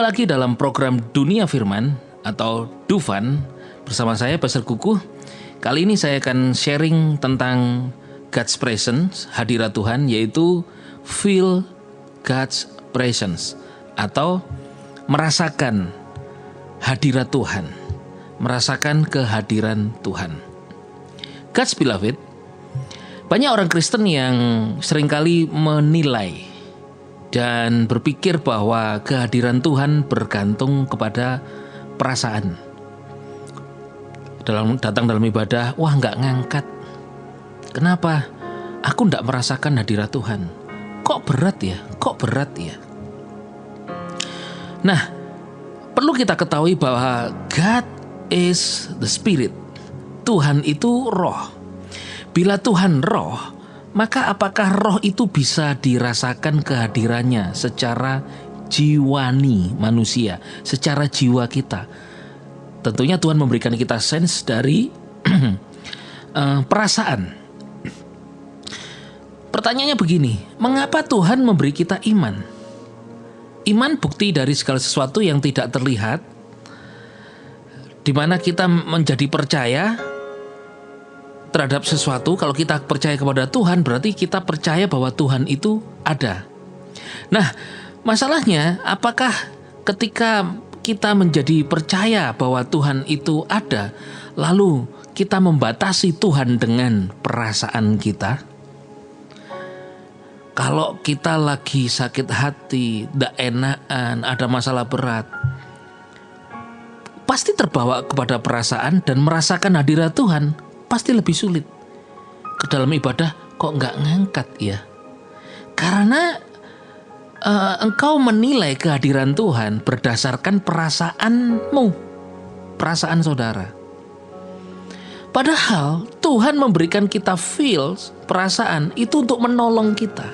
Jumpa lagi dalam program Dunia Firman atau Dufan bersama saya Pastor Kukuh. Kali ini saya akan sharing tentang God's Presence, hadirat Tuhan, yaitu Feel God's Presence atau merasakan hadirat Tuhan, merasakan kehadiran Tuhan. God's Beloved, banyak orang Kristen yang seringkali menilai dan berpikir bahwa kehadiran Tuhan bergantung kepada perasaan. Datang dalam ibadah, wah nggak ngangkat. Kenapa? Aku nggak merasakan hadirat Tuhan. Kok berat ya? Kok berat ya? Nah, perlu kita ketahui bahwa God is the Spirit. Tuhan itu roh. Bila Tuhan roh, maka apakah roh itu bisa dirasakan kehadirannya secara jiwani manusia, secara jiwa kita? Tentunya Tuhan memberikan kita sense dari perasaan. Pertanyaannya begini, mengapa Tuhan memberi kita iman? Iman bukti dari segala sesuatu yang tidak terlihat, di mana kita menjadi percaya terhadap sesuatu. Kalau kita percaya kepada Tuhan, berarti kita percaya bahwa Tuhan itu ada. Nah, masalahnya apakah ketika kita menjadi percaya bahwa Tuhan itu ada, lalu kita membatasi Tuhan dengan perasaan kita? Kalau kita lagi sakit hati, tidak enakan, ada masalah berat, pasti terbawa kepada perasaan dan merasakan hadirat Tuhan pasti lebih sulit. Ke dalam ibadah kok nggak ngangkat ya? Karena engkau menilai kehadiran Tuhan berdasarkan perasaanmu, perasaan saudara. Padahal Tuhan memberikan kita feels, perasaan itu untuk menolong kita.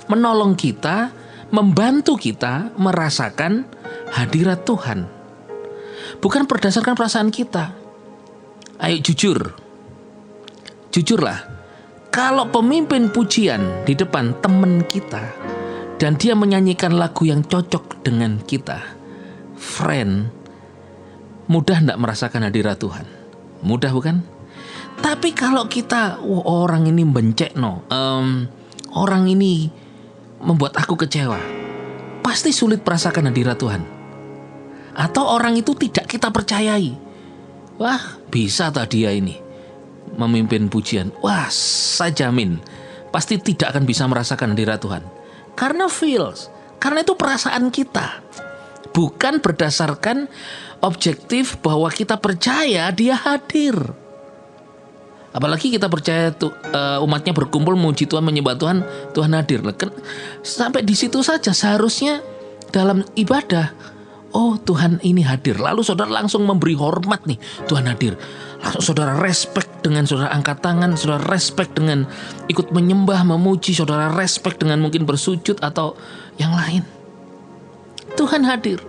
Menolong kita, membantu kita merasakan hadirat Tuhan. Bukan berdasarkan perasaan kita. Ayo jujurlah, kalau pemimpin pujian di depan teman kita dan dia menyanyikan lagu yang cocok dengan kita, friend, mudah enggak merasakan hadirat Tuhan? Mudah bukan? Tapi kalau kita, orang ini bencekno, orang ini membuat aku kecewa, pasti sulit merasakan hadirat Tuhan. Atau orang itu tidak kita percayai, wah bisa tak dia ini memimpin pujian, wah saya jamin pasti tidak akan bisa merasakan hadirat Tuhan. Karena feels, karena itu perasaan kita, bukan berdasarkan objektif bahwa kita percaya dia hadir. Apalagi kita percaya umatnya berkumpul memuji Tuhan, menyembah Tuhan, Tuhan hadir. Sampai di situ saja seharusnya dalam ibadah, oh Tuhan ini hadir. Lalu saudara langsung memberi hormat nih, Tuhan hadir. Langsung saudara respect dengan saudara angkat tangan, saudara respect dengan ikut menyembah, memuji, saudara respect dengan mungkin bersujud atau yang lain. Tuhan hadir.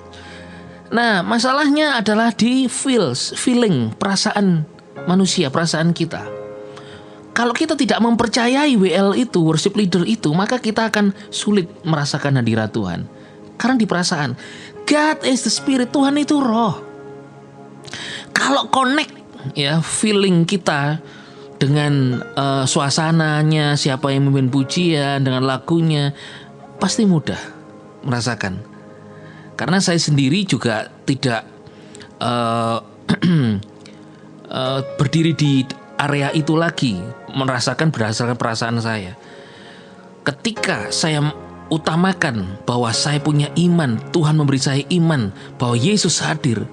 Nah, masalahnya adalah di feeling, perasaan manusia, perasaan kita. Kalau kita tidak mempercayai WL itu, worship leader itu, maka kita akan sulit merasakan hadirat Tuhan. Karena di perasaan, God is the Spirit, Tuhan itu roh. Kalau connect ya feeling kita dengan suasananya, siapa yang memimpin pujian, dengan lagunya, pasti mudah merasakan. Karena saya sendiri juga tidak berdiri di area itu lagi, merasakan berdasarkan perasaan saya. Ketika saya utamakan bahwa saya punya iman, Tuhan memberi saya iman bahwa Yesus hadir,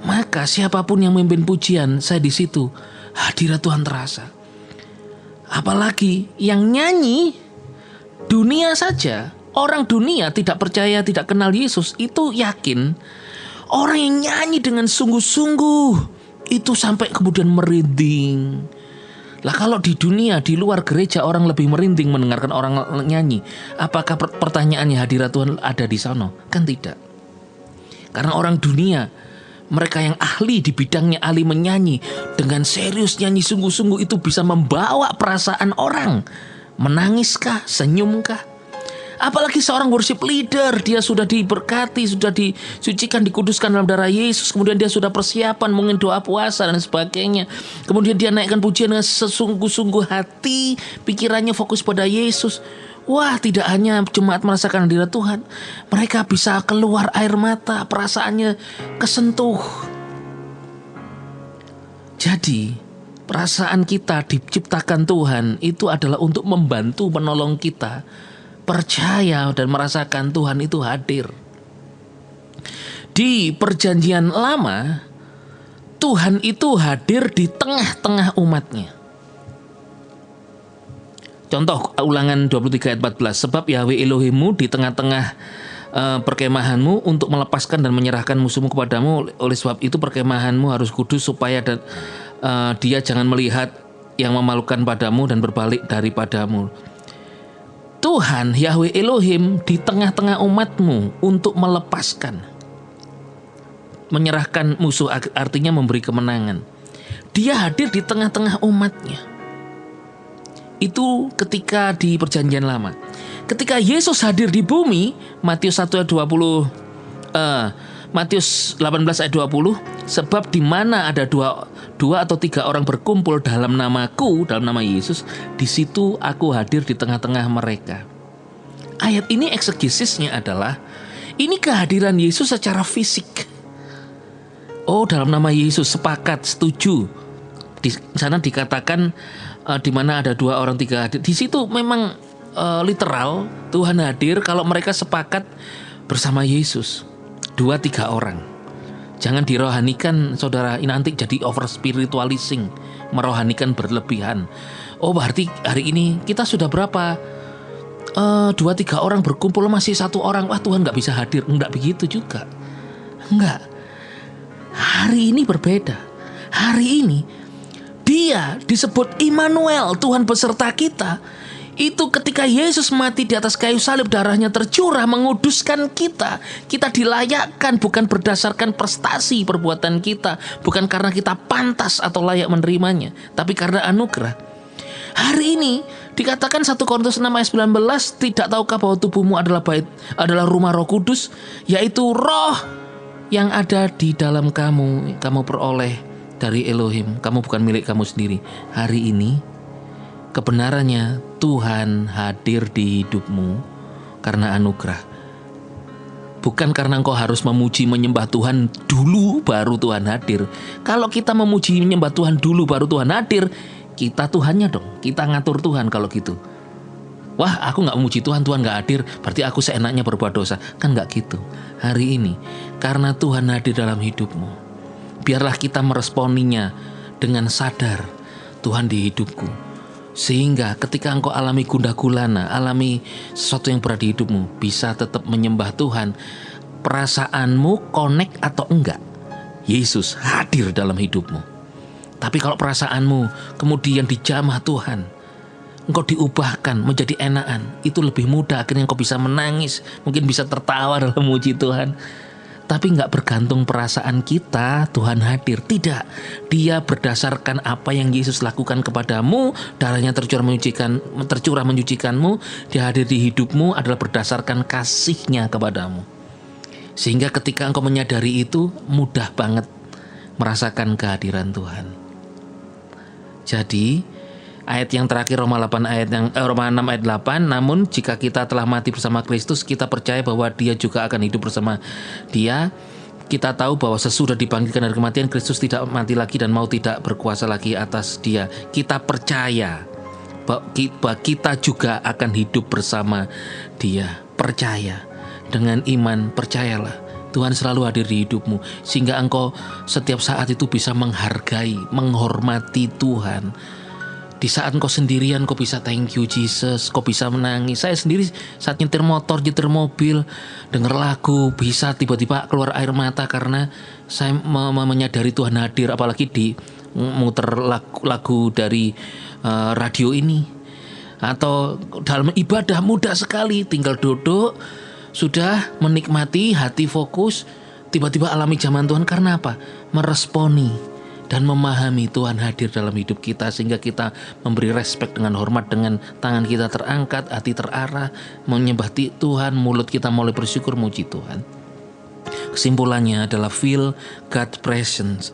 maka siapapun yang memimpin pujian, saya di situ hadirat Tuhan terasa. Apalagi yang nyanyi dunia saja, orang dunia tidak percaya, tidak kenal Yesus, itu yakin orang yang nyanyi dengan sungguh-sungguh itu sampai kemudian merinding. Lah kalau di dunia, di luar gereja orang lebih merinding mendengarkan orang nyanyi, apakah pertanyaannya hadirat Tuhan ada di sana? Kan tidak. Karena orang dunia, mereka yang ahli di bidangnya, ahli menyanyi, dengan serius nyanyi sungguh-sungguh itu bisa membawa perasaan orang. Menangiskah? Senyumkah? Apalagi seorang worship leader, dia sudah diberkati, sudah disucikan, dikuduskan dalam darah Yesus. Kemudian dia sudah persiapan mungkin doa puasa dan sebagainya. Kemudian dia naikkan pujian dengan sesungguh-sungguh hati, pikirannya fokus pada Yesus. Wah, tidak hanya jemaat merasakan hadirat Tuhan, mereka bisa keluar air mata, perasaannya kesentuh. Jadi, perasaan kita diciptakan Tuhan itu adalah untuk membantu, menolong kita percaya dan merasakan Tuhan itu hadir. Di Perjanjian Lama, Tuhan itu hadir di tengah-tengah umatnya. Contoh Ulangan 23 ayat 14. Sebab Yahweh Elohimmu di tengah-tengah perkemahanmu untuk melepaskan dan menyerahkan musuhmu kepadamu. Oleh sebab itu perkemahanmu harus kudus supaya dia jangan melihat yang memalukan padamu dan berbalik daripadamu. Tuhan Yahweh Elohim di tengah-tengah umatmu untuk melepaskan, menyerahkan musuh, artinya memberi kemenangan. Dia hadir di tengah-tengah umatnya. Itu ketika di Perjanjian Lama. Ketika Yesus hadir di bumi, Matius 1 ayat 20, Matius 18 ayat 20, sebab di mana ada dua atau tiga orang berkumpul dalam namaku, dalam nama Yesus, di situ aku hadir di tengah-tengah mereka. Ayat ini eksegesisnya adalah ini kehadiran Yesus secara fisik. Oh, dalam nama Yesus sepakat, setuju. Di sana dikatakan di mana ada dua orang tiga hadir. Di situ memang literal Tuhan hadir kalau mereka sepakat bersama Yesus. 2-3 orang. Jangan dirohanikan, saudara, ini nanti jadi over spiritualizing, merohanikan berlebihan. Oh, berarti hari ini kita sudah berapa? 2-3 orang berkumpul, masih 1 orang. Wah, Tuhan gak bisa hadir. Enggak begitu juga. Enggak. Hari ini berbeda. Hari ini Dia disebut Immanuel, Tuhan beserta kita. Itu ketika Yesus mati di atas kayu salib, darahnya tercurah menguduskan kita. Kita dilayakkan bukan berdasarkan prestasi perbuatan kita, bukan karena kita pantas atau layak menerimanya, tapi karena anugerah. Hari ini dikatakan 1 Korintus 6 ayat 19, tidak tahukah bahwa tubuhmu adalah rumah Roh Kudus, yaitu Roh yang ada di dalam kamu peroleh dari Elohim. Kamu bukan milik kamu sendiri. Hari ini kebenarannya Tuhan hadir di hidupmu karena anugerah. Bukan karena engkau harus memuji menyembah Tuhan dulu baru Tuhan hadir. Kalau kita memuji menyembah Tuhan dulu baru Tuhan hadir, kita Tuhannya dong. Kita ngatur Tuhan kalau gitu. Wah, aku gak memuji Tuhan, Tuhan gak hadir, berarti aku seenaknya berbuat dosa. Kan gak gitu. Hari ini karena Tuhan hadir dalam hidupmu, biarlah kita meresponinya dengan sadar, Tuhan di hidupku. Sehingga ketika engkau alami gundah gulana, alami sesuatu yang berat di hidupmu, bisa tetap menyembah Tuhan. Perasaanmu connect atau enggak, Yesus hadir dalam hidupmu. Tapi kalau perasaanmu kemudian dijamah Tuhan, engkau diubahkan menjadi enakan, itu lebih mudah. Akhirnya engkau bisa menangis, mungkin bisa tertawa dalam memuji Tuhan. Tapi gak bergantung perasaan kita Tuhan hadir. Tidak. Dia berdasarkan apa yang Yesus lakukan kepadamu. Darahnya tercurah menyucikanmu. Dia hadir di hidupmu adalah berdasarkan kasihnya kepadamu. Sehingga ketika engkau menyadari itu, mudah banget merasakan kehadiran Tuhan. Jadi ayat yang terakhir Roma 6 ayat 8, namun jika kita telah mati bersama Kristus, kita percaya bahwa Dia juga akan hidup bersama Dia. Kita tahu bahwa sesudah dibangkitkan dari kematian, Kristus tidak mati lagi dan maut tidak berkuasa lagi atas Dia. Kita percaya bahwa kita juga akan hidup bersama Dia. Percaya. Dengan iman, percayalah, Tuhan selalu hadir di hidupmu, sehingga engkau setiap saat itu bisa menghargai, menghormati Tuhan. Di saat kau sendirian, kau bisa thank you Jesus, kau bisa menangis. Saya sendiri saat nyetir motor, nyetir mobil, denger lagu, bisa tiba-tiba keluar air mata karena saya menyadari Tuhan hadir. Apalagi di muter lagu dari radio ini. Atau dalam ibadah mudah sekali, tinggal duduk, sudah menikmati, hati fokus, tiba-tiba alami jaman Tuhan. Karena apa? Meresponi dan memahami Tuhan hadir dalam hidup kita, sehingga kita memberi respek dengan hormat, dengan tangan kita terangkat, hati terarah, menyembah Tuhan, mulut kita mulai bersyukur muji Tuhan. Kesimpulannya adalah feel God's presence.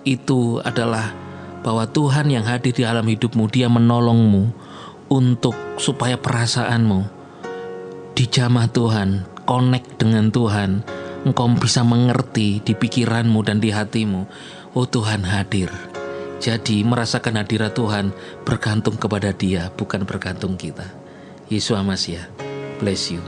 Itu adalah bahwa Tuhan yang hadir di dalam hidupmu, Dia menolongmu untuk supaya perasaanmu dijamah Tuhan, connect dengan Tuhan. Engkau bisa mengerti di pikiranmu dan di hatimu, oh Tuhan hadir. Jadi merasakan hadirat Tuhan bergantung kepada Dia, bukan bergantung kita. Yesus Masih, bless you.